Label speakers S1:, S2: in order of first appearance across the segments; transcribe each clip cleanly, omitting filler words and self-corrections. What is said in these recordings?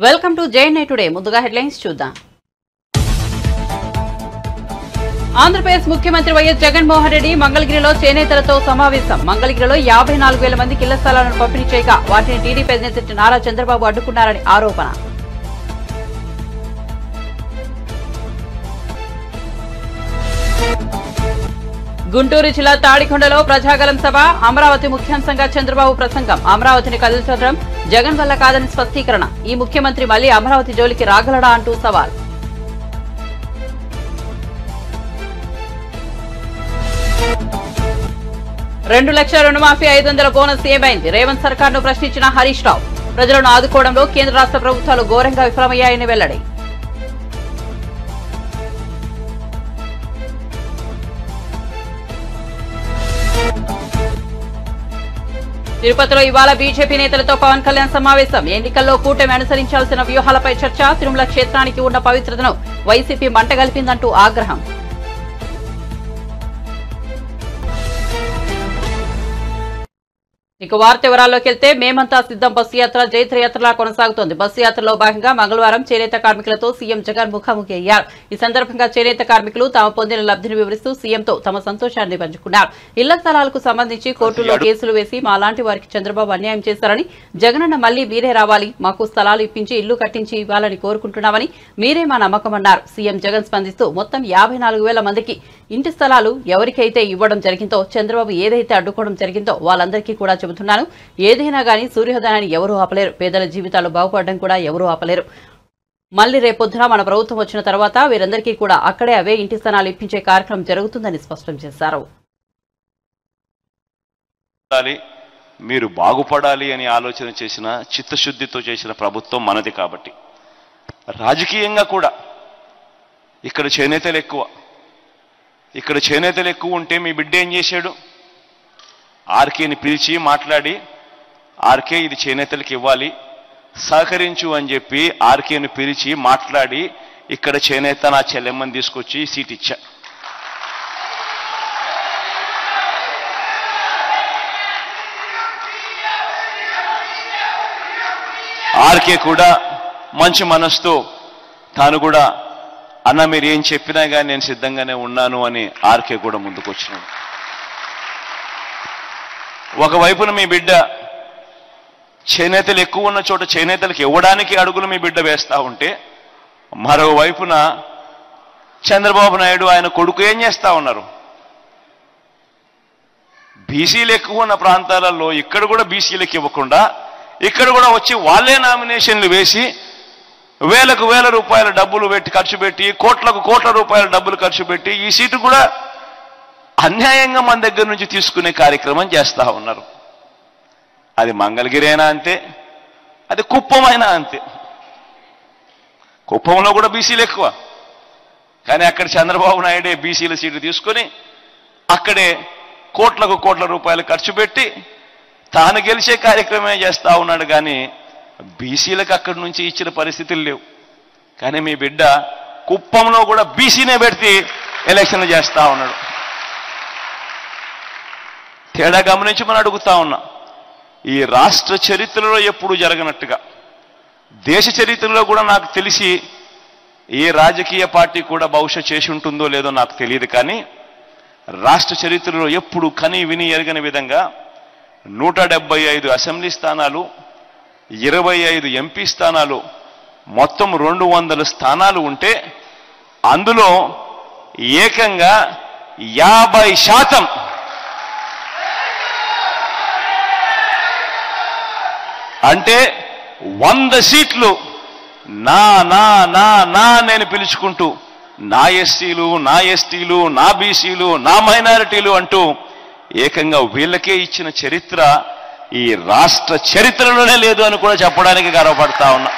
S1: Welcome to JNI today. ముందుగా headlines చూద్దాం. ఆంధ్రప్రదేశ్ ముఖ్యమంత్రి వైఎస్ జగన్మోహన్ రెడ్డి మంగళగిరిలో చేనేతలతో సమావేశం. మంగళగిరిలో 54,000 మందికి ఇళ్ల స్థలాలను పంపిణీ చేయగా వాటిని టీడీపీ అధినేత నారా చంద్రబాబు అడ్డుకున్నారని ఆరోపణ. గుంటూరు జిల్లా తాడికొండలో ప్రజాగలం సభ. అమరావతి ముఖ్యాంశంగా చంద్రబాబు ప్రసంగం. అమరావతిని కదిల్చడం జగన్ వల్ల కాదని స్పష్టీకరణ. ఈ ముఖ్యమంత్రి మళ్లీ అమరావతి జోలికి రాగలడా అంటూ సవాల్. ₹2 లక్షల రుణమాఫీ 500 బోనస్ ఏమైంది? రేవంత్ సర్కార్ను ప్రశ్నించిన హరీష్ రావు. ప్రజలను ఆదుకోవడంలో కేంద్ర రాష్ట్ర ప్రభుత్వాలు ఘోరంగా విఫలమయ్యాయని వెల్లడి. తిరుపతిలో ఇవాళ బీజేపీ నేతలతో పవన్ కళ్యాణ్ సమావేశం. ఎన్నికల్లో కూటమి అనుసరించాల్సిన వ్యూహాలపై చర్చ. తిరుమల క్షేత్రానికి ఉన్న పవిత్రతను వైసీపీ మంటగలిపిందంటూ ఆగ్రహం. ఇక వార్త వివరాల్లోకి వెళ్తే మేమంతా సిద్ధం బస్సు యాత్ర జైత్ర యాత్రలా కొనసాగుతోంది. బస్సు యాత్రలో భాగంగా మంగళవారం చేనేత కార్మికులతో సీఎం జగన్ ముఖాముఖి అయ్యారు. ఈ సందర్భంగా చేనేత కార్మికులు తాము పొందిన లబ్ధిని వివరిస్తూ సీఎంతో తమ సంతోషాన్ని పంచుకున్నారు. ఇళ్ల స్థలాలకు సంబంధించి కోర్టులో కేసులు వేసి మాలాంటి వారికి చంద్రబాబు అన్యాయం చేశారని, జగనన్న మళ్లీ మీరే రావాలి, మాకు స్థలాలు ఇప్పించి ఇల్లు కట్టించి ఇవ్వాలని కోరుకుంటున్నామని, మీరే మా నమ్మకమన్నారు. సీఎం జగన్ స్పందిస్తూ మొత్తం 54,000 మందికి ఇంటి స్థలాలు ఎవరికైతే ఇవ్వడం జరిగిందో, చంద్రబాబు ఏదైతే అడ్డుకోవడం జరిగిందో వాళ్ళందరికీ కూడా చెబుతున్నాను, ఏదైనా గానీ సూర్యోదయాన్ని ఎవరూ ఆపలేరు, పేదల జీవితాలు బాగుపడడం కూడా ఎవరూ ఆపలేరు. మళ్లీ రేపొద్దున మన ప్రభుత్వం వచ్చిన తర్వాత వీరందరికీ కూడా అక్కడే అవే ఇంటి స్థానాలు ఇప్పించే కార్యక్రమం జరుగుతుందని స్పష్టం చేశారు.
S2: మీరు బాగుపడాలి అని ఆలోచన చేసిన, చిత్తశుద్ధితో చేసిన ప్రభుత్వం మనది. కాబట్టి రాజకీయంగా కూడా ఇక్కడ చేనేతలు ఎక్కువ ఉంటే మీ బిడ్డ ఏం చేశాడు? ఆర్కేని పిలిచి మాట్లాడి, ఆర్కే ఇది చేనేతలకు ఇవ్వాలి, సహకరించు అని చెప్పి ఆర్కేని పిలిచి మాట్లాడి ఇక్కడ చేనేత నా చెల్లెమ్మని తీసుకొచ్చి సీట్ ఇచ్చా. ఆర్కే కూడా మంచి మనసుతో తాను కూడా అన్న మీరు ఏం చెప్పినా కానీ నేను సిద్ధంగానే ఉన్నాను అని ఆర్కే కూడా ముందుకు వచ్చినాడు. ఒకవైపున మీ బిడ్డ చేనేతలు ఎక్కువ ఉన్న చోట చేనేతలకు ఇవ్వడానికి అడుగులు మీ బిడ్డ వేస్తా ఉంటే, మరోవైపున చంద్రబాబు నాయుడు ఆయన కొడుకు ఏం చేస్తా ఉన్నారు? బీసీలు ఎక్కువ ఉన్న ప్రాంతాలలో ఇక్కడ కూడా బీసీలకు ఇవ్వకుండా ఇక్కడ కూడా వచ్చి వాళ్ళే నామినేషన్లు వేసి వేలకు వేల రూపాయల డబ్బులు ఖర్చు పెట్టి కోట్ల రూపాయల డబ్బులు ఖర్చు పెట్టి ఈ సీటు కూడా అన్యాయంగా మన దగ్గర నుంచి తీసుకునే కార్యక్రమం చేస్తా ఉన్నారు. అది మంగళగిరి అయినా అంతే, అది కుప్పం అయినా అంతే. కుప్పంలో కూడా బీసీలు ఎక్కువ, కానీ అక్కడ చంద్రబాబు నాయుడే బీసీల సీటు తీసుకొని అక్కడే కోట్ల రూపాయలు ఖర్చు పెట్టి తాను గెలిచే కార్యక్రమమే చేస్తా ఉన్నాడు. కానీ బీసీలకు అక్కడి నుంచి ఇచ్చిన పరిస్థితులు లేవు. కానీ మీ బిడ్డ కుప్పంలో కూడా బీసీనే పెడితే ఎలక్షన్లు చేస్తా ఉన్నాడు. తేడా గమనించి మనం అడుగుతా ఉన్నా, ఈ రాష్ట్ర చరిత్రలో ఎప్పుడు జరగనట్టుగా, దేశ చరిత్రలో కూడా నాకు తెలిసి ఏ రాజకీయ పార్టీ కూడా బహుశా చేసి ఉంటుందో లేదో నాకు తెలియదు, కానీ రాష్ట్ర చరిత్రలో ఎప్పుడు కని విని ఎరగని విధంగా 175 అసెంబ్లీ స్థానాలు, 25 ఎంపీ స్థానాలు, మొత్తం 200 స్థానాలు ఉంటే అందులో ఏకంగా 50% అంటే 100 సీట్లు నా నా నా నా నేను పిలుచుకుంటూ నా ఎస్సీలు, నా ఎస్టీలు, నా బీసీలు, నా మైనారిటీలు అంటూ ఏకంగా వీళ్ళకే ఇచ్చిన చరిత్ర ఈ రాష్ట్ర చరిత్రలోనే లేదు అని కూడా చెప్పడానికి గర్వపడతా ఉన్నా.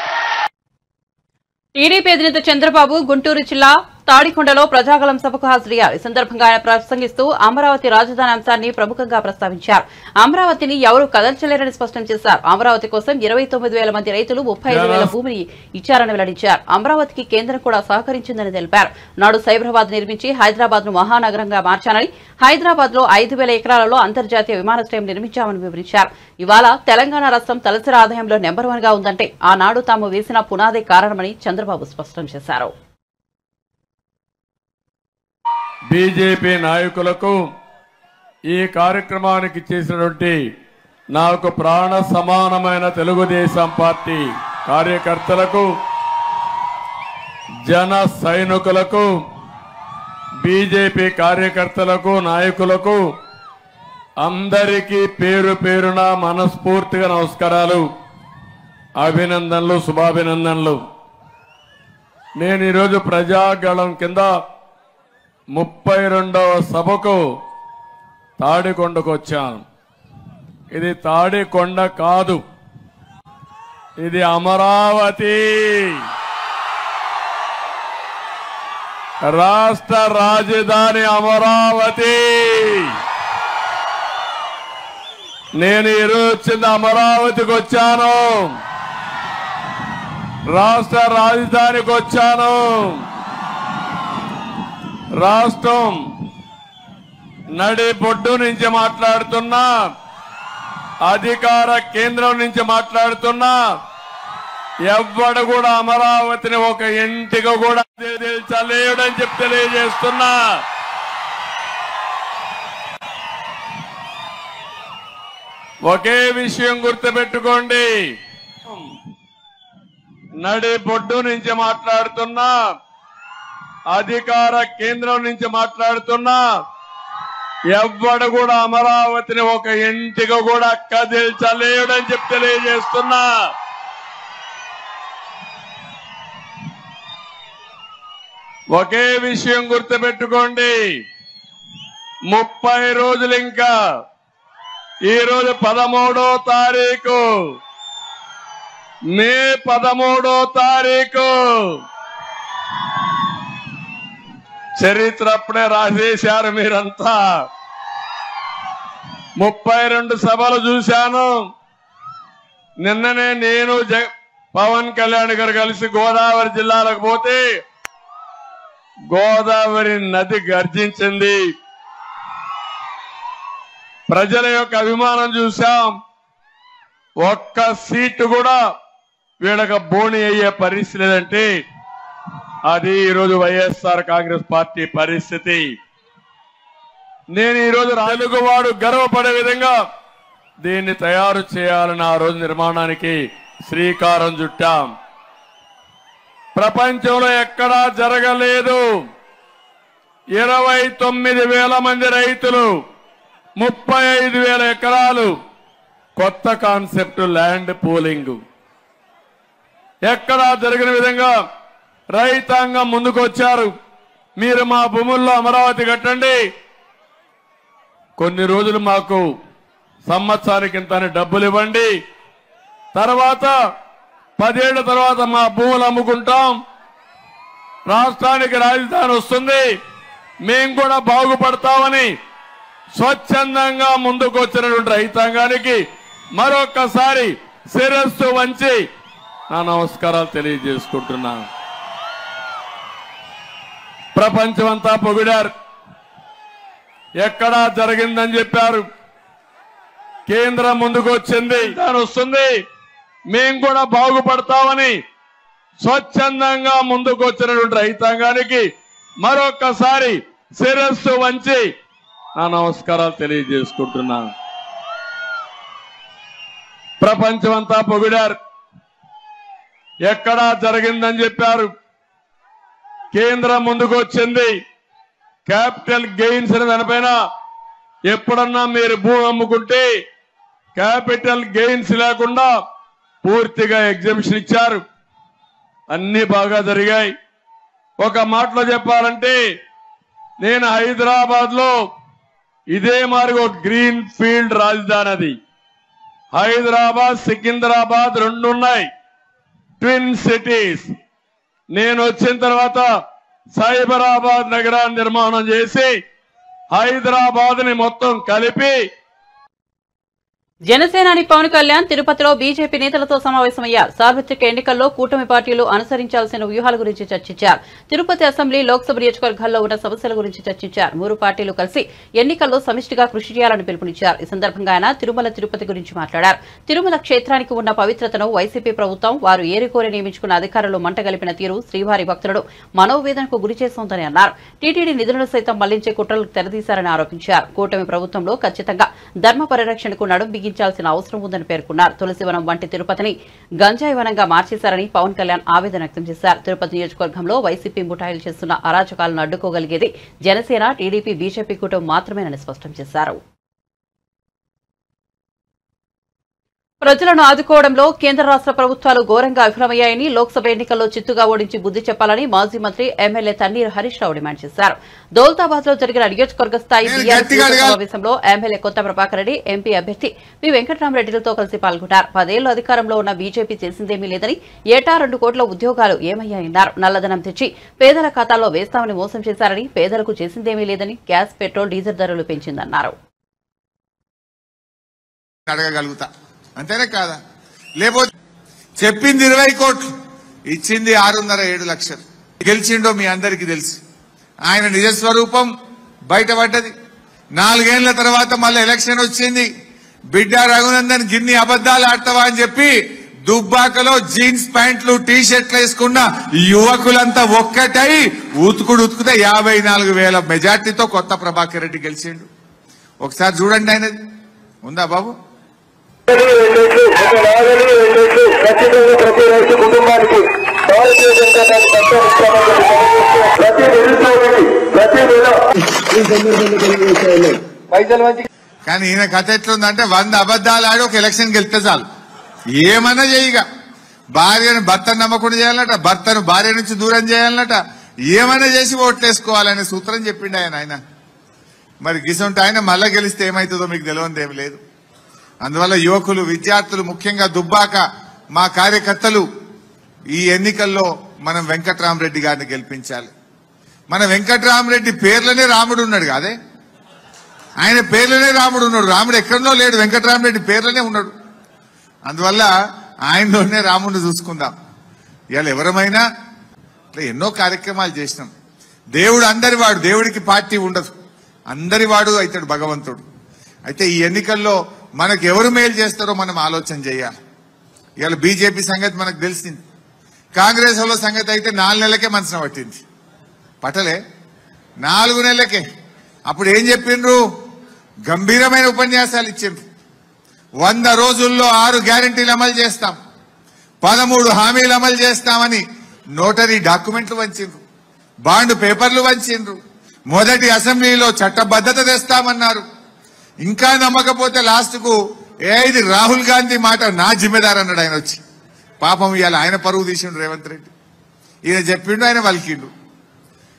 S1: టీడీపీ అధినేత చంద్రబాబు గుంటూరు జిల్లా తాడికొండలో ప్రజాగళం సభకు హాజరయ్యారు. ఈ సందర్భంగా ఆయన ప్రసంగిస్తూ అమరావతి రాజధాని అంశాన్ని ప్రముఖంగా ప్రస్తావించారు. అమరావతిని ఎవరూ కదల్చలేరని స్పష్టం చేశారు. అమరావతి కోసం 29,000 మంది రైతులు 35,000 భూమిని ఇచ్చారని వెల్లడించారు. అమరావతికి కేంద్రం కూడా సహకరించిందని తెలిపారు. నాడు సైబరాబాద్ నిర్మించి హైదరాబాద్ ను మహానగరంగా మార్చానని, హైదరాబాద్ లో 5,000 ఎకరాలలో అంతర్జాతీయ విమానాశ్రయం నిర్మించామని వివరించారు. ఇవాళ తెలంగాణ రాష్ట్రం తలసరి ఆదాయంలో నెంబర్ 1 గా ఉందంటే ఆనాడు తాము వేసిన పునాదే కారణమని చంద్రబాబు స్పష్టం చేశారు.
S3: బీజేపీ నాయకులకు ఈ కార్యక్రమానికి చేసినటువంటి నాకు ప్రాణ సమానమైన తెలుగుదేశం పార్టీ కార్యకర్తలకు, జన సైనికులకు, బీజేపీ కార్యకర్తలకు, నాయకులకు అందరికీ పేరు పేరున మనస్ఫూర్తిగా నమస్కారాలు, అభినందనలు, శుభాభినందనలు. నేను ఈరోజు ప్రజాగళం కింద 32వ సభకు తాడికొండకు వచ్చాను. ఇది తాడికొండ కాదు, ఇది అమరావతి. రాష్ట్ర రాజధాని అమరావతి. నేను ఈరోజు వచ్చింది అమరావతికి వచ్చాను, రాష్ట్ర రాజధానికి వచ్చాను. రాష్ట్రం నడిబొడ్డు నుంచి మాట్లాడుతున్నా, అధికార కేంద్రం నుంచి మాట్లాడుతున్నా, ఎవ్వడు కూడా అమరావతిని ఒక ఇంటికి కూడా చల్లేయడని చెప్పి తెలియజేస్తున్నా. ఒకే విషయం గుర్తుపెట్టుకోండి, నడిబొడ్డు నుంచి మాట్లాడుతున్నా, అధికార కేంద్రం నుంచి మాట్లాడుతున్నా, ఎవ్వడు కూడా అమరావతిని ఒక ఇంటికి కూడా కదిల్చలేడని చెప్పి తెలియజేస్తున్నా. ఒకే విషయం గుర్తుపెట్టుకోండి, 30 రోజులు ఇంకా. ఈరోజు 13వ తారీఖు, మే 13వ తారీఖు. చరిత్ర అప్పుడే రాసేశారు మీరంతా. 32 సభలు చూశాను. నిన్ననే నేను పవన్ కళ్యాణ్ గారు కలిసి గోదావరి జిల్లాలకు పోతే గోదావరి నది గర్జించింది. ప్రజల యొక్క అభిమానం చూశాం. ఒక్క సీటు కూడా వీళ్ళకి బోణి అయ్యే పరిస్థితి లేదంటే అది ఈరోజు వైఎస్ఆర్ కాంగ్రెస్ పార్టీ పరిస్థితి. నేను ఈరోజు తెలుగువాడు గర్వపడే విధంగా దీన్ని తయారు చేయాలని ఆ రోజు నిర్మాణానికి శ్రీకారం చుట్టాం. ప్రపంచంలో ఎక్కడా జరగలేదు. 29,000 మంది రైతులు, 35,000 ఎకరాలు. కొత్త కాన్సెప్ట్ ల్యాండ్ పూలింగ్. ఎక్కడా జరిగిన విధంగా రైతాంగం ముందుకు వచ్చారు. మీరు మా భూముల్లో అమరావతి కట్టండి, కొన్ని రోజులు మాకు సంవత్సరానికి ఇంత డబ్బులు ఇవ్వండి, తర్వాత 10 ఏళ్ల తర్వాత మా భూములు అమ్ముకుంటాం, రాష్ట్రానికి రాజధాని వస్తుంది, మేము కూడా బాగుపడతామని స్వచ్ఛందంగా ముందుకు వచ్చినటువంటి రైతాంగానికి మరొక్కసారి శిరస్సు వంచి నా నమస్కారాలు తెలియజేసుకుంటున్నాను. ప్రపంచమంతా పొగిడారు, ఎక్కడా జరిగిందని చెప్పారు. కేంద్రం ముందుకు వచ్చింది, దాని వస్తుంది, మేము కూడా బాగుపడతామని స్వచ్ఛందంగా ముందుకు వచ్చినటువంటి రైతాంగానికి మరొక్కసారి శిరస్సు వంచి నా నమస్కారాలు తెలియజేసుకుంటున్నాను. ప్రపంచమంతా పొగిడారు, ఎక్కడా జరిగిందని చెప్పారు. కేంద్రం ముందుకు వచ్చింది. క్యాపిటల్ గెయిన్స్ అనే దానిపైన ఎప్పుడన్నా మీరు భూమి అమ్ముకుంటే క్యాపిటల్ గెయిన్స్ లేకుండా పూర్తిగా ఎగ్జామ్షన్ ఇచ్చారు. అన్ని బాగా జరిగాయి. ఒక మాటలో చెప్పాలంటే నేను హైదరాబాద్ లో ఇదే మరి ఒక గ్రీన్ ఫీల్డ్ రాజధాని. అది హైదరాబాద్, సికింద్రాబాద్ 2 ఉన్నాయి, ట్విన్ సిటీస్. నేను వచ్చిన తర్వాత సైబరాబాద్ నగరాన్ని నిర్మాణం చేసి హైదరాబాద్ ని మొత్తం కలిపి
S1: జనసేనాని పవన్ కళ్యాణ్ తిరుపతిలో బీజేపీ నేతలతో సమావేశమయ్యారు. సార్వత్రిక ఎన్నికల్లో కూటమి పార్టీలు అనుసరించాల్సిన వ్యూహాల గురించి చర్చించారు. తిరుపతి అసెంబ్లీ, లోక్సభ నియోజకవర్గాల్లో ఉన్న సమస్యల గురించి చర్చించారు. మూడు పార్టీలు కలిసి ఎన్నికల్లో సమిష్టిగా కృషి చేయాలని పిలుపునిచ్చారు. ఈ సందర్భంగా ఆయన తిరుమల తిరుపతి గురించి మాట్లాడారు. తిరుమల క్షేత్రానికి ఉన్న పవిత్రతను వైసీపీ ప్రభుత్వం వారు ఏరికోరి నియమించుకున్న అధికారులు మంటగలిపిన తీరు శ్రీవారి భక్తులను మనోవేదనకు గురిచేస్తోందని అన్నారు. టీటీడీ నిధులను సైతం మళ్లించే కుట్రలకు తెరదీశారని ఆరోపించారు. కూటమి ప్రభుత్వంలో ఖచ్చితంగా ధర్మ పరిరక్షణకు నడుం బిగించాల్సిన అవసరం ఉందని పేర్కొన్నారు. తులసివనం వంటి తిరుపతిని గంజాయి వనంగా మార్చేశారని పవన్ కళ్యాణ్ ఆవేదన వ్యక్తం చేశారు. తిరుపతి నియోజకవర్గంలో వైసీపీ ముఠాయిలు చేస్తున్న అరాచకాలను అడ్డుకోగలిగేది జనసేన, టీడీపీ, బీజేపీ కూటమి మాత్రమేనని స్పష్టం చేశారు. ప్రజలను ఆదుకోవడంలో కేంద్ర రాష్ట్ర ప్రభుత్వాలు ఘోరంగా విఫలమయ్యాయని, లోక్సభ ఎన్నికల్లో చిత్తుగా ఓడించి బుద్ది చెప్పాలని మాజీ మంత్రి ఎమ్మెల్యే తన్నీరు హరీష్ రావు డిమాండ్ చేశారు. దౌలతాబాద్ లో జరిగిన నియోజకవర్గ స్థాయి సమావేశంలో ఎమ్మెల్యే కొత్త ప్రభాకర్ రెడ్డి, ఎంపీ అభ్యర్థి వి వెంకటరామరెడ్డిలతో కలిసి పాల్గొన్నారు. 10 ఏళ్లు అధికారంలో ఉన్న బీజేపీ చేసిందేమీ లేదని, ఏటా 2 కోట్ల ఉద్యోగాలు ఏమయ్యాయన్నారు. నల్లధనం తెచ్చి పేదల ఖాతాల్లో వేస్తామని మోసం చేశారని, పేదలకు చేసిందేమీ లేదని, గ్యాస్, పెట్రోల్, డీజిల్ ధరలు పెంచిందన్నారు.
S4: అంతేనే కాదా? లేకపోతే చెప్పింది 20 కోట్లు, ఇచ్చింది 6.5-7 లక్షలు. గెలిచిండో మీ అందరికీ తెలుసు. ఆయన నిజస్వరూపం బయటపడ్డది. 4 ఏళ్ల తర్వాత మళ్ళీ ఎలక్షన్ వచ్చింది. బిడ్డ రఘునందన్ గిన్ని అబద్దాలు ఆడతావా అని చెప్పి దుబ్బాకలో జీన్స్ ప్యాంట్లు, టీ షర్ట్లు వేసుకున్న యువకులంతా ఒక్కటై ఉతుకుతే 54,000 మెజార్టీతో కొత్త ప్రభాకర్ రెడ్డి గెలిచిండు. ఒకసారి చూడండి ఆయనది ఉందా బాబు?
S5: ప్రతి రైతు కుటుంబానికి భారతీయ జనతా పార్టీ ప్రతి నెల
S4: కానీ ఈయన కథ ఎట్లుందంటే 100 అబద్దాలు ఆడి ఒక ఎలక్షన్ గెలిస్తే చాలు, ఏమన్నా చేయగా. భార్యను భర్తను నమ్మకుండా చేయాలన్నట, భర్తను భార్య నుంచి దూరం చేయాలన్నట, ఏమన్నా చేసి ఓట్లేసుకోవాలనే సూత్రం చెప్పిండు ఆయన. మరి గిసంటే ఆయన మళ్ళా గెలిస్తే ఏమవుతుందో మీకు తెలియదు ఏమి లేదు. అందువల్ల యువకులు, విద్యార్థులు, ముఖ్యంగా దుబ్బాక మా కార్యకర్తలు ఈ ఎన్నికల్లో మనం వెంకటరామరెడ్డి గారిని గెలిపించాలి. మన వెంకటరామరెడ్డి పేర్లనే రాముడు ఉన్నాడు కాదే, ఆయన పేర్లనే రాముడు ఉన్నాడు. రాముడు ఎక్కడనో లేడు, వెంకటరామరెడ్డి పేర్లనే ఉన్నాడు. అందువల్ల ఆయనలోనే రాముడిని చూసుకుందాం. ఇవాళ ఎవరమైనా ఎన్నో కార్యక్రమాలు చేసినాం. దేవుడు అందరివాడు, దేవుడికి పార్టీ ఉండదు, అందరివాడు అవుతాడు భగవంతుడు. అయితే ఈ ఎన్నికల్లో మనకు ఎవరు మేలు చేస్తారో మనం ఆలోచన చేయాలి. ఇవాళ బీజేపీ సంగతి మనకు తెలిసింది. కాంగ్రెస్ వాళ్ళ సంగతి అయితే 4 నెలలకే మనసున పట్టింది. పట్టలే 4 నెలలకే. అప్పుడు ఏం చెప్పిండ్రు? గంభీరమైన ఉపన్యాసాలు ఇచ్చిండ్రు. 100 రోజుల్లో 6 గ్యారంటీలు అమలు చేస్తాం, 13 హామీలు అమలు చేస్తామని నోటరీ డాక్యుమెంట్లు వంచిండ్రు, బాండ్ పేపర్లు వంచిండ్రు, మొదటి అసెంబ్లీలో చట్టబద్ధత తెస్తామన్నారు. ఇంకా నమ్మకపోతే లాస్ట్ కు ఇది రాహుల్ గాంధీ మాట నా జిమ్మెదారు అన్నాడు ఆయన వచ్చి. పాపం ఇవాళ ఆయన పరువు తీసిండు రేవంత్ రెడ్డి. ఈయన చెప్పిండు, ఆయన వలికిండు.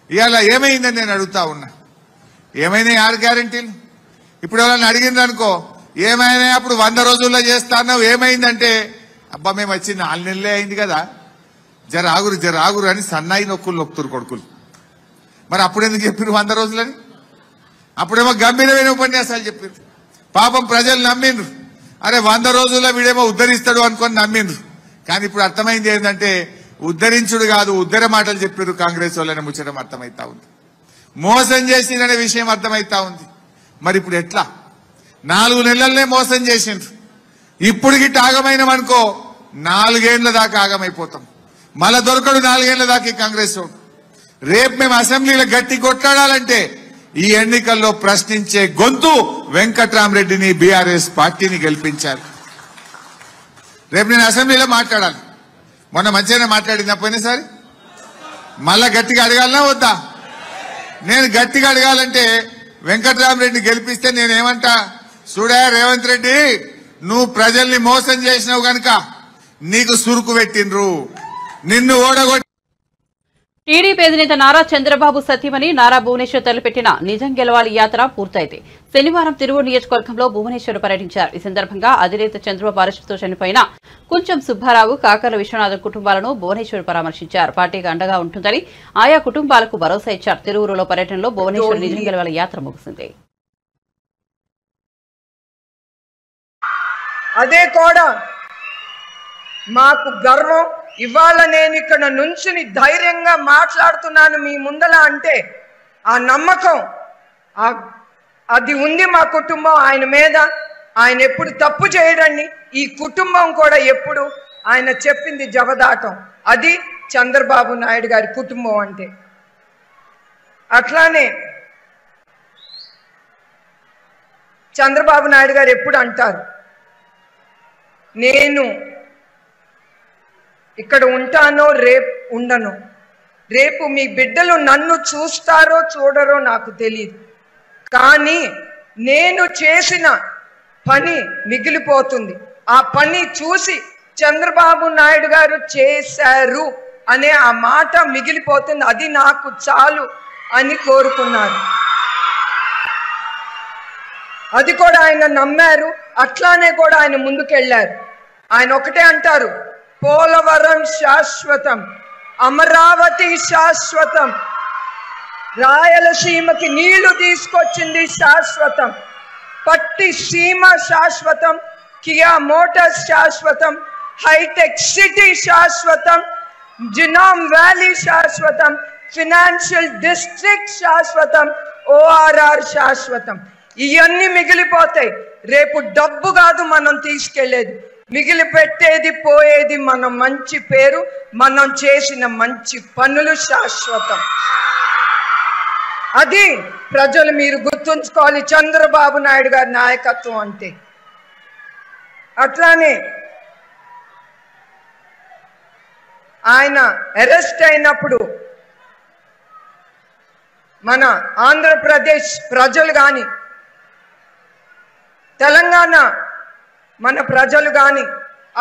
S4: ఇవాళ ఏమైందని నేను అడుగుతా ఉన్నా. ఏమైనాయి 6 గ్యారంటీలు? ఇప్పుడు ఎవరైనా అడిగిండ్రు అనుకో, ఏమైనా అప్పుడు 100 రోజుల్లో చేస్తాను ఏమైందంటే, అబ్బా మేము వచ్చి 4 నెలలే అయింది కదా, జరాగురు అని సన్నాయి నొక్కుతురు కొడుకులు. మరి అప్పుడెందుకు చెప్పారు 100 రోజులని? అప్పుడేమో గంభీరమైన ఉపన్యాసాలు చెప్పారు. పాపం ప్రజలు నమ్మిండ్రు. అరే 100 రోజుల్లో వీడేమో ఉద్ధరిస్తాడు అనుకొని నమ్మిండ్రు. కానీ ఇప్పుడు అర్థమైంది ఏంటంటే ఉద్ధరించుడు కాదు, ఉద్ధర మాటలు చెప్పారు కాంగ్రెస్ వాళ్ళని ముచ్చడం అర్థమైతా ఉంది. మోసం చేసిందనే విషయం అర్థమైతా ఉంది. మరి ఇప్పుడు ఎట్లా? 4 నెలలనే మోసం చేసిండ్రు. ఇప్పుడు గిట్ట ఆగమైనమనుకో 4 ఏళ్ల దాకా ఆగమైపోతాం. మళ్ళా దొరకడు 4 ఏళ్ల దాకా కాంగ్రెస్ వాడు. రేపు మేము అసెంబ్లీలో గట్టి కొట్లాడాలంటే ఈ ఎన్నికల్లో ప్రశ్నించే గొంతు వెంకటరామరెడ్డిని, బీఆర్ఎస్ పార్టీని గెలిపించాలి. రేపు నేను అసెంబ్లీలో మాట్లాడాలి. మొన్న మంచిగానే మాట్లాడిందా పోయినసారి? మళ్ళా గట్టిగా అడగాలనా వద్దా? నేను గట్టిగా అడగాలంటే వెంకటరామరెడ్డిని గెలిపిస్తే నేనేమంటా, చూడా రేవంత్ రెడ్డి, నువ్వు ప్రజల్ని మోసం చేసినావు గనుక నీకు సురుకు పెట్టిండ్రు, నిన్ను ఓడగొట్టి
S1: టీడీపీ అధినేత నారా చంద్రబాబు సతీమణి నారా భువనేశ్వర్ తలపెట్టిన నిజం గెలవాలి యాత్ర పూర్తయింది. శనివారం తిరువూరు నియోజకవర్గంలో భువనేశ్వర్ పర్యటించారు. ఈ సందర్భంగా అధినేత చంద్రబాబు అరెస్టుతో చనిపోయిన కుంచెం సుబ్బారావు, కాకర్ల విశ్వనాథన్ కుటుంబాలను భువనేశ్వర్ పరామర్శించారు. పార్టీకి అండగా ఉంటుందని ఆయా కుటుంబాలకు భరోసా ఇచ్చారు. తిరువూరులో పర్యటనలో భువనేశ్వర్ నిజం గెలవాలి యాత్ర ముగిసింది.
S6: అదే కూడా మాకు గర్వం. ఇవాళ నేను ఇక్కడ నుంచుని ధైర్యంగా మాట్లాడుతున్నాను మీ ముందల అంటే ఆ నమ్మకం అది ఉంది మా కుటుంబం ఆయన మీద. ఆయన ఎప్పుడు తప్పు చేయడండి, ఈ కుటుంబం కూడా ఎప్పుడు ఆయన చెప్పింది జవదాటం. అది చంద్రబాబు నాయుడు గారి కుటుంబం అంటే. అట్లానే చంద్రబాబు నాయుడు గారు ఎప్పుడు అంటారు, నేను ఇక్కడ ఉంటానో రేపు ఉండను, రేపు మీ బిడ్డలు నన్ను చూస్తారో చూడరో నాకు తెలియదు, కానీ నేను చేసిన పని మిగిలిపోతుంది. ఆ పని చూసి చంద్రబాబు నాయుడు గారు చేశారు అనే ఆ మాట మిగిలిపోతుంది. అది నాకు చాలు అని కోరుకున్నారు. అది కూడా ఆయన నమ్మారు. అట్లానే కూడా ఆయన ముందుకెళ్ళారు. ఆయన ఒకటే అంటారు, పోలవరం శాశ్వతం, అమరావతి శాశ్వతం, రాయలసీమకి నీళ్లు తీసుకొచ్చింది శాశ్వతం, పట్టి సీమ శాశ్వతం, కియా మోటార్స్ శాశ్వతం, హైటెక్ సిటీ శాశ్వతం, జినామ్ వ్యాలీ శాశ్వతం, ఫినాన్షియల్ డిస్ట్రిక్ట్ శాశ్వతం, ఓఆర్ఆర్ శాశ్వతం. ఇవన్నీ మిగిలిపోతాయి. రేపు డబ్బు కాదు మనం తీసుకెళ్లేది, మిగిలి పెట్టేది పోయేది మన మంచి పేరు, మనం చేసిన మంచి పనులు శాశ్వతం. అది ప్రజలు మీరు గుర్తుంచుకోవాలి చంద్రబాబు నాయుడు గారి నాయకత్వం అంటే. అట్లానే ఆయన అరెస్ట్ అయినప్పుడు మన ఆంధ్రప్రదేశ్ ప్రజలు కానీ తెలంగాణ మన ప్రజలు కానీ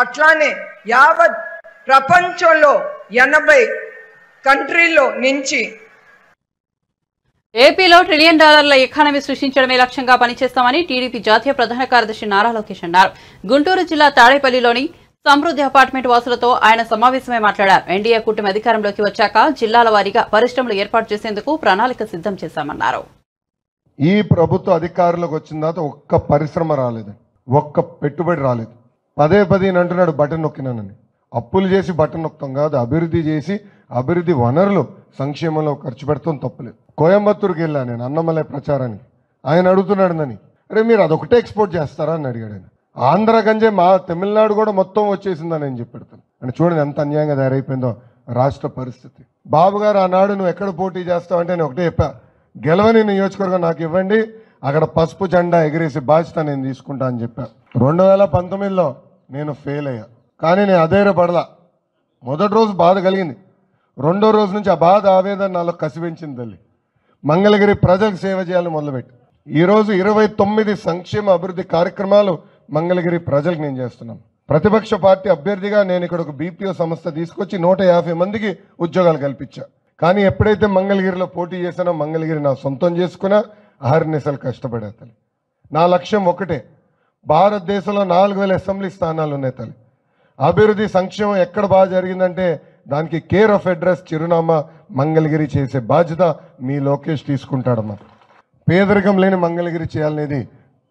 S6: అట్లానే యావత్ ప్రపంచంలో 80 కంట్రీల్లో నుంచి
S1: ఏపీలో $1 ట్రిలియన్ ఎకానమీ సృష్టించడమే లక్ష్యంగా పనిచేస్తామని టీడీపీ జాతీయ ప్రధాన కార్యదర్శి నారా లోకేష్ అన్నారు. గుంటూరు జిల్లా తాడేపల్లిలోని సమృద్ధి అపార్ట్మెంట్ వాసులతో ఆయన సమావేశమై మాట్లాడారు. ఎన్డీఏ కూటమి అధికారంలోకి వచ్చాక జిల్లాల వారీగా పరిశ్రమలు ఏర్పాటు చేసేందుకు ప్రణాళిక సిద్ధం చేశామన్నారు.
S7: ఈ ప్రభుత్వ అధికారంలోకి వచ్చిన తర్వాత ఒక్క పరిశ్రమ రాలేదు, ఒక్క పెట్టుబడి రాలేదు. పదే అంటున్నాడు బటన్ నొక్కినానని. అప్పులు చేసి బటన్ నొక్కం కాదు, అభివృద్ధి చేసి అభివృద్ధి వనరులు సంక్షేమంలో ఖర్చు పెడతాం తప్పలేదు. కోయంబత్తూరుకి వెళ్ళా నేను అన్నమలై ప్రచారానికి. ఆయన అడుగుతున్నాడు నన్ను, అరే మీరు అదొకటే ఎక్స్పోర్ట్ చేస్తారా అని అడిగాడు ఆయన. ఆంధ్ర గంజే మా తమిళనాడు కూడా మొత్తం వచ్చేసిందని నేను చెప్పెడతాను అని. చూడండి ఎంత అన్యాయంగా తయారైపోయిందో రాష్ట్ర పరిస్థితి. బాబు గారు ఆనాడు నువ్వు ఎక్కడ పోటీ చేస్తావు అంటే నేను ఒకటే చెప్పా, గెలవని నియోజకవర్గం నాకు ఇవ్వండి, అక్కడ పసుపు జెండా ఎగిరేసి బాధ్యత నేను తీసుకుంటా అని చెప్పా. 2019లో నేను ఫెయిల్ అయ్యా, కానీ నేను అధైర్యపడలా. మొదటి రోజు బాధ కలిగింది, రెండో రోజు నుంచి ఆ బాధ ఆవేదన నాలో కసిపెంచింది తల్లి. మంగళగిరి ప్రజలకు సేవ చేయాలని మొదలుపెట్టి ఈరోజు 29 సంక్షేమ అభివృద్ధి కార్యక్రమాలు మంగళగిరి ప్రజలకు నేను చేస్తున్నాను. ప్రతిపక్ష పార్టీ అభ్యర్థిగా నేను ఇక్కడ ఒక బీపీఓ సంస్థ తీసుకొచ్చి 150 మందికి ఉద్యోగాలు కల్పించా. కానీ ఎప్పుడైతే మంగళగిరిలో పోటీ చేశానో మంగళగిరి నా సొంతం చేసుకున్నా, అహర్నిశలు కష్టపడే తల్లి. నా లక్ష్యం ఒకటే, భారతదేశంలో 4000 అసెంబ్లీ స్థానాలు ఉన్నాయి తల్లి. అభివృద్ధి సంక్షేమం ఎక్కడ బాగా జరిగిందంటే దానికి కేర్ ఆఫ్ అడ్రస్ చిరునామా మంగళగిరి చేసే బాధ్యత మీ లోకేష్ తీసుకుంటాడమ్మా. పేదరికం లేని మంగళగిరి చేయాలనేది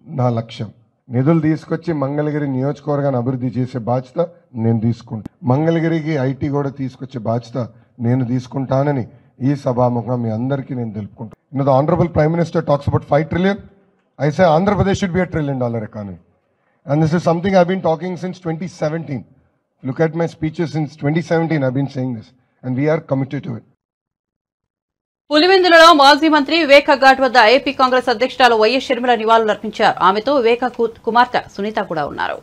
S7: నా లక్ష్యం. నిధులు తీసుకొచ్చి మంగళగిరి నియోజకవర్గాన్ని అభివృద్ధి చేసే బాధ్యత నేను తీసుకుంటా. మంగళగిరికి ఐటీ కూడా తీసుకొచ్చే బాధ్యత నేను తీసుకుంటానని ఈ సభాముఖంగా మీ అందరికీ నేను తెలుపుకుంటాను. The honourable prime minister talks about 5 trillion. I say Andhra Pradesh should be a $1 trillion economy. And this is something I've been talking since 2017. Look at my speeches since 2017. I've been saying this. And we are committed to it.
S1: పులివెందులలో మాజీ మంత్రి వివేక ఘాట్ వద్ద AP Congress అధ్యక్షురాలు YS Sharmila నివాళులర్పించారు. ఆమెతో వివేక కుమార్తె సునీత కూడా ఉన్నారు.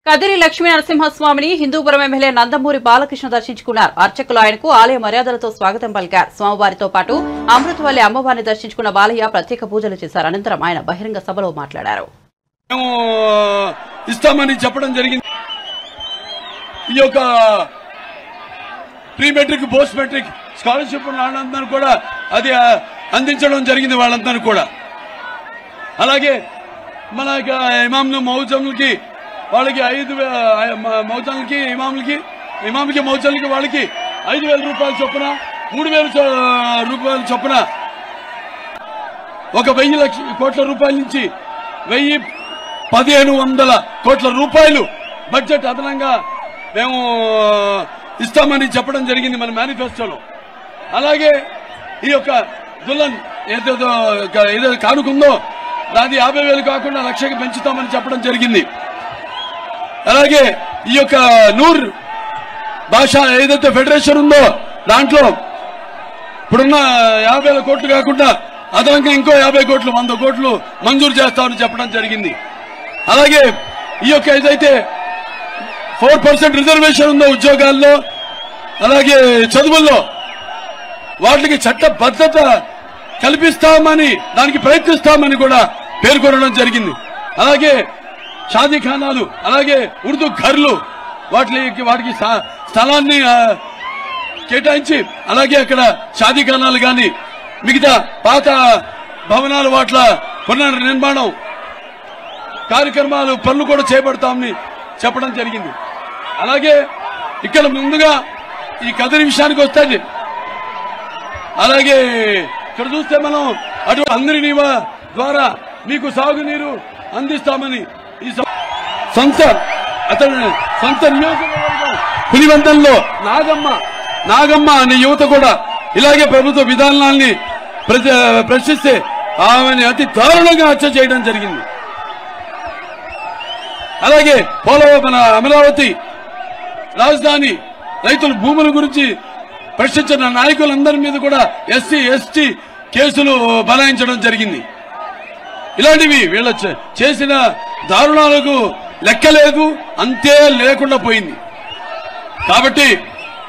S1: కదిరి లక్ష్మీ నరసింహస్వామిని హిందూపురం ఎమ్మెల్యే నందమూరి బాలకృష్ణ దర్శించుకున్నారు. అర్చకులు ఆయనకు ఆలయ మర్యాదలతో స్వాగతం పలికారు. స్వామివారితో పాటు అమృతవల్లి అమ్మవారిని దర్శించుకున్న బాలయ్య ప్రత్యేక పూజలు చేశారు. అనంతరం ఆయన బహిరంగ సభలో మాట్లాడారు.
S8: ఇస్తామని చెప్పడం జరిగింది. ఈ యొక్క pre matric post matric scholarship వాళ్ళందరూ కూడా అది అందించడం జరిగింది. వాళ్ళందరూ కూడా అలాగే మన ఇమాంలు మౌజంలకి వాళ్ళకి 5 మౌజంలకి ఇమాంలకి మౌజంలకి వాళ్ళకి 5,000 రూపాయల చొప్పున 3,000 రూపాయల చొప్పున 1,000 కోట్ల రూపాయల నుంచి 1,1,500 కోట్ల రూపాయలు బడ్జెట్ అదనంగా మేము ఇస్తామని చెప్పడం జరిగింది మన మేనిఫెస్టోలో. అలాగే ఈ యొక్క దుల్హన్ ఏదో కానుకుందో దాది 50,000 కాకుండా 1,00,000కి పెంచుతామని చెప్పడం జరిగింది. అలాగే ఈ యొక్క నూర్ భాష ఏదైతే ఫెడరేషన్ ఉందో దాంట్లో ఇప్పుడున్న 50,000 కోట్లు కాకుండా అదనంగా ఇంకో 50 కోట్లు 100 కోట్లు మంజూరు చేస్తామని చెప్పడం జరిగింది. అలాగే ఈ యొక్క ఏదైతే 4% రిజర్వేషన్ ఉందో ఉద్యోగాల్లో అలాగే చదువుల్లో వాటికి చట్టబద్ధత కల్పిస్తామని దానికి ప్రయత్నిస్తామని కూడా పేర్కొనడం జరిగింది. అలాగే షాదీఖానాలు అలాగే ఉర్దూ ఘర్లు వాటికి స్థలాన్ని కేటాయించి అలాగే అక్కడ షాదీఖానాలు గాని మిగతా పాత భవనాలు వాట్ల పునర్నిర్మాణం కార్యక్రమాలు పనులు కూడా చేపడతామని చెప్పడం జరిగింది. అలాగే ఇక్కడ ముందుగా ఈ కదిరి విషయానికి వస్తుంది. అలాగే ఇక్కడ చూస్తే మనం అటు అందరి ద్వారా మీకు సాగునీరు అందిస్తామని ఈ సొంత నియోజకవర్గం పులివంతంలో నాగమ్మ అనే యువత కూడా ఇలాగే ప్రభుత్వ విధానాల్ని ప్రశ్నిస్తే ఆమెని అతి దారుణంగా హత్య చేయడం జరిగింది. అలాగే మన అమరావతి రాజధాని రైతుల భూముల గురించి ప్రశ్నించిన నాయకులందరి మీద కూడా ఎస్సీ ఎస్టీ కేసులు బనాయించడం జరిగింది. ఇలాంటివి వీళ్ళ చేసిన దారుణాలకు లెక్కలేదు, అంతే లేకుండా పోయింది. కాబట్టి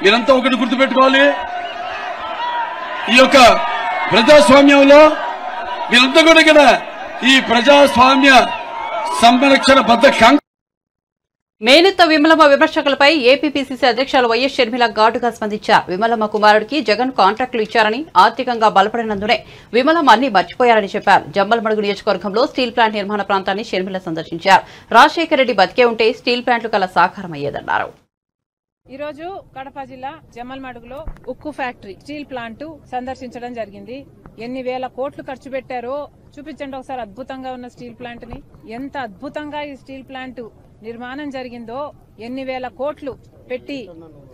S8: మీరంతా ఒకటి గుర్తుపెట్టుకోవాలి, ఈ యొక్క ప్రజాస్వామ్యంలో మీరంతా కూడా ఇక్కడ ఈ ప్రజాస్వామ్య సంరక్షణ బద్ద
S1: మేనత్త విమలమ్మ విమర్శకులపై ఏపీపీసీసీ అధ్యక్షులు వైఎస్ షర్మిల ఘాటుగా స్పందించారు. విమలమ్మ కుమారుడికి జగన్ కాంట్రాక్టులు ఇచ్చారని, ఆర్థికంగా బలపడినందునే విమలమ్మ అన్ని మర్చిపోయారని చెప్పారు. జమ్మలమడుగు నియోజకవర్గంలో స్టీల్ ప్లాంట్ నిర్మాణ ప్రాంతాన్ని షర్మిల సందర్శించారు. రాజశేఖర రెడ్డి బతికే ఉంటే స్టీల్ ప్లాంట్లు కల సాకారమయ్యేదన్నారు.
S9: ఈరోజు కడప జిల్లా జమ్మలమడుగులో ఉక్కు ఫ్యాక్టరీ స్టీల్ ప్లాంట్ సందర్శించడం జరిగింది. ఎన్ని వేల కోట్లు ఖర్చు పెట్టారో చూపించండి ఒకసారి. అద్భుతంగా ఉన్న స్టీల్ ప్లాంట్ ని, ఎంత అద్భుతంగా ఈ స్టీల్ ప్లాంట్ నిర్మాణం జరిగిందో, ఎన్ని వేల కోట్లు పెట్టి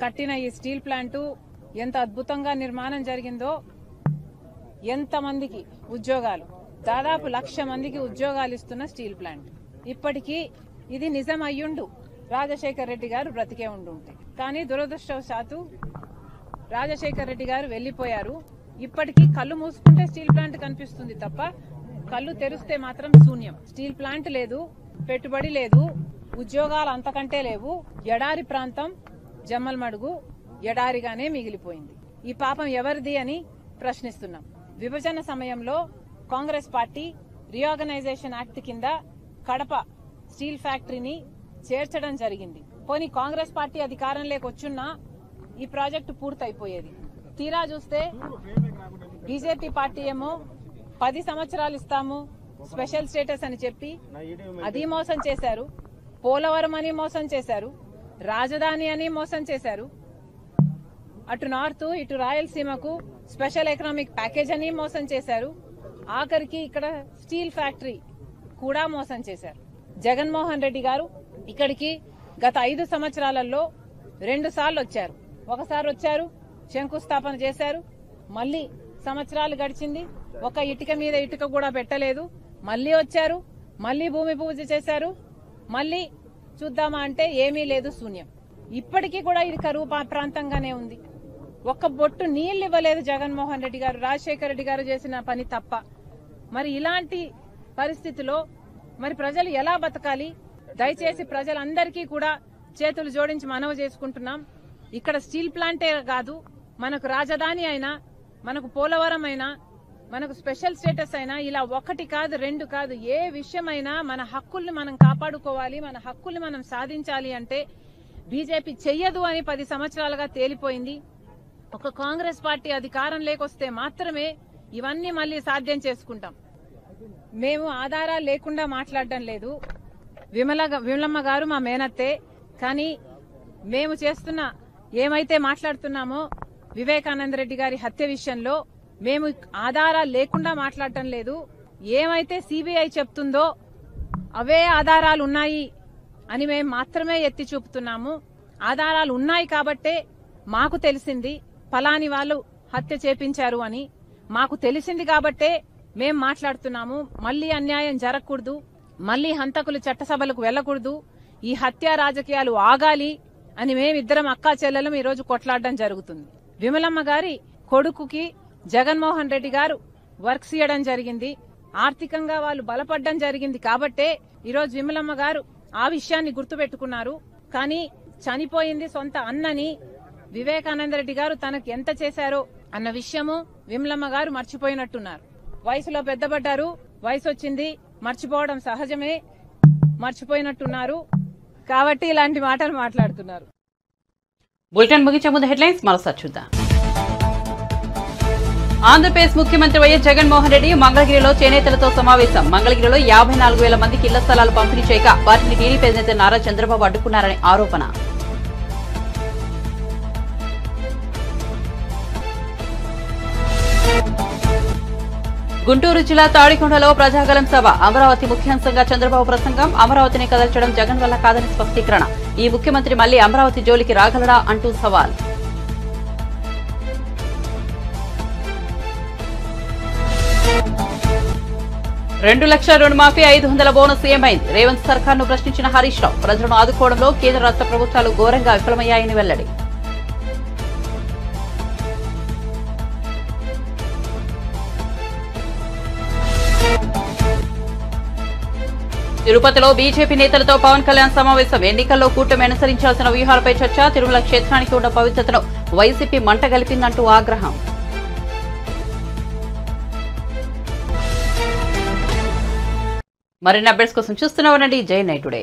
S9: కట్టిన ఈ స్టీల్ ప్లాంట్ ఎంత అద్భుతంగా నిర్మాణం జరిగిందో, ఎంతమందికి ఉద్యోగాలు, దాదాపు 1,00,000 మందికి ఉద్యోగాలు ఇస్తున్న స్టీల్ ప్లాంట్. ఇప్పటికీ ఇది నిజం అయ్యుండు రాజశేఖర రెడ్డి గారు బ్రతికే ఉండుంటే. కానీ దురదృష్టవశాత్తు రాజశేఖర రెడ్డి గారు వెళ్లిపోయారు. ఇప్పటికీ కళ్ళు మూసుకుంటే స్టీల్ ప్లాంట్ కనిపిస్తుంది తప్ప కళ్ళు తెరిస్తే మాత్రం శూన్యం. స్టీల్ ప్లాంట్ లేదు, పెట్టుబడి లేదు, ఉద్యోగాలు అంతకంటే లేవు. ఎడారి ప్రాంతం జమ్మలమడుగు ఎడారిగానే మిగిలిపోయింది. ఈ పాపం ఎవరిది అని ప్రశ్నిస్తున్నాం. విభజన సమయంలో కాంగ్రెస్ పార్టీ రీఆర్గనైజేషన్ యాక్ట్ కింద కడప స్టీల్ ఫ్యాక్టరీని చేర్చడం జరిగింది. పోనీ కాంగ్రెస్ పార్టీ అధికారంలోకి వచ్చున్నా ఈ ప్రాజెక్టు పూర్తయిపోయేది. తీరా చూస్తే బీజేపీ పార్టీ ఏమో 10 సంవత్సరాలు ఇస్తాము స్పెషల్ స్టేటస్ అని చెప్పి అది మోసం చేశారు. పోలవరం అని మోసం చేశారు, రాజధాని అని మోసం చేశారు. అటు నార్త్ ఇటు రాయలసీమకు స్పెషల్ ఎకనామిక్ ప్యాకేజ్ అని మోసం చేశారు. ఆఖరికి ఇక్కడ స్టీల్ ఫ్యాక్టరీ కూడా మోసం చేశారు. జగన్మోహన్ రెడ్డి గారు ఇక్కడికి గత 5 సంవత్సరాలలో 2 సార్లు వచ్చారు. ఒకసారి వచ్చారు, శంకుస్థాపన చేశారు, మళ్లీ సంవత్సరాలు గడిచింది, ఒక ఇటుక మీద ఇటుక కూడా పెట్టలేదు. మళ్లీ వచ్చారు, మళ్లీ భూమి పూజ చేశారు, మళ్లీ చూద్దామా అంటే ఏమీ లేదు, శూన్యం. ఇప్పటికీ కూడా ఇది కరువు ప్రాంతంగానే ఉంది. ఒక్క బొట్టు నీళ్లు ఇవ్వలేదు జగన్మోహన్ రెడ్డి గారు, రాజశేఖర రెడ్డి గారు చేసిన పని తప్ప. మరి ఇలాంటి పరిస్థితిలో మరి ప్రజలు ఎలా బతకాలి? దయచేసి ప్రజలందరికీ కూడా చేతులు జోడించి మనవి చేసుకుంటున్నాం. ఇక్కడ స్టీల్ ప్లాంటే కాదు, మనకు రాజధాని అయినా, మనకు పోలవరం అయినా, మనకు స్పెషల్ స్టేటస్ అయినా, ఇలా ఒకటి కాదు రెండు కాదు, ఏ విషయమైనా మన హక్కుల్ని మనం కాపాడుకోవాలి, మన హక్కుల్ని మనం సాధించాలి అంటే బీజేపీ చెయ్యదు అని 10 సంవత్సరాలుగా తేలిపోయింది. ఒక కాంగ్రెస్ పార్టీ అధికారం లేకొస్తే మాత్రమే ఇవన్నీ మళ్ళీ సాధ్యం చేసుకుంటాం. మేము ఆధారాలు లేకుండా మాట్లాడడం లేదు. విమలమ్మ గారు మా మేనత్తే, కానీ మేము చేస్తున్న ఏమైతే మాట్లాడుతున్నామో వివేకానంద రెడ్డి గారి హత్య విషయంలో మేము ఆధారాలు లేకుండా మాట్లాడటం లేదు. ఏమైతే సిబిఐ చెప్తుందో అవే ఆధారాలు ఉన్నాయి అని మేము మాత్రమే ఎత్తి చూపుతున్నాము. ఆధారాలు ఉన్నాయి కాబట్టే మాకు తెలిసింది ఫలాని వాళ్ళు హత్య చేపించారు అని. మాకు తెలిసింది కాబట్టే మేం మాట్లాడుతున్నాము. మళ్లీ అన్యాయం జరగకూడదు, మళ్లీ హంతకులు చట్టసభలకు వెళ్లకూడదు, ఈ హత్య రాజకీయాలు ఆగాలి అని మేమిద్దరం అక్కా చెల్లెలం ఈరోజు కొట్లాడడం జరుగుతుంది. విమలమ్మ గారి కొడుకుకి జగన్మోహన్ రెడ్డి గారు వర్క్స్ ఇవ్వడం జరిగింది, ఆర్థికంగా వాళ్ళు బలపడడం జరిగింది కాబట్టే ఈరోజు విమలమ్మ గారు ఆ విషయాన్ని గుర్తుపెట్టుకున్నారు. కానీ చనిపోయింది సొంత అన్నని వివేకానంద రెడ్డి గారు తనకు ఎంత చేశారో అన్న విషయము విమలమ్మ గారు మర్చిపోయినట్టున్నారు. వయసులో పెద్దబడ్డారు, వయసు వచ్చింది, మర్చిపోవడం సహజమే, మర్చిపోయినట్టున్నారు కాబట్టి ఇలాంటి మాటలు మాట్లాడుతున్నారు.
S1: బులెటిన్ ముగించే ముందు హెడ్లైన్స్ మరోసారి చూద్దాం. ఆంధ్రప్రదేశ్ ముఖ్యమంత్రి వైఎస్ జగన్మోహన్ రెడ్డి మంగళగిరిలో చేనేతలతో సమావేశం. మంగళగిరిలో 54,000 మందికి ఇళ్ల స్థలాలు పంపిణీ చేయగా వాటిని టీడీపీ అధినేత నారా చంద్రబాబు అడ్డుకున్నారని ఆరోపణ. గుంటూరు జిల్లా తాడికొండలో ప్రజాగలం సభ. అమరావతి ముఖ్యాంశంగా చంద్రబాబు ప్రసంగం. అమరావతిని కదల్చడం జగన్ వల్ల కాదని స్పష్టీకరణ. ఈ ముఖ్యమంత్రి మళ్లీ అమరావతి జోలికి రాగలడా అంటూ సవాల్. ₹2 లక్షల రుణమాఫీ, 500 బోనస్ ఏమైంది? రేవంత్ సర్కార్ను ప్రశ్నించిన హరీష్ రావు. ప్రజలను ఆదుకోవడంలో కేంద్ర రాష్ట్ర ప్రభుత్వాలు ఘోరంగా విఫలమయ్యాయని వెల్లడి. తిరుపతిలో బీజేపీ నేతలతో పవన్ కళ్యాణ్ సమావేశం. ఎన్నికల్లో కూటమి అనుసరించాల్సిన వ్యూహాలపై చర్చ. తిరుమల క్షేత్రానికి ఉన్న పవిత్రతను వైసీపీ మంటగలిపిందంటూ ఆగ్రహం. మరిన్ని అప్డేట్స్ కోసం చూస్తూనే ఉండండి జై నైట్ టుడే.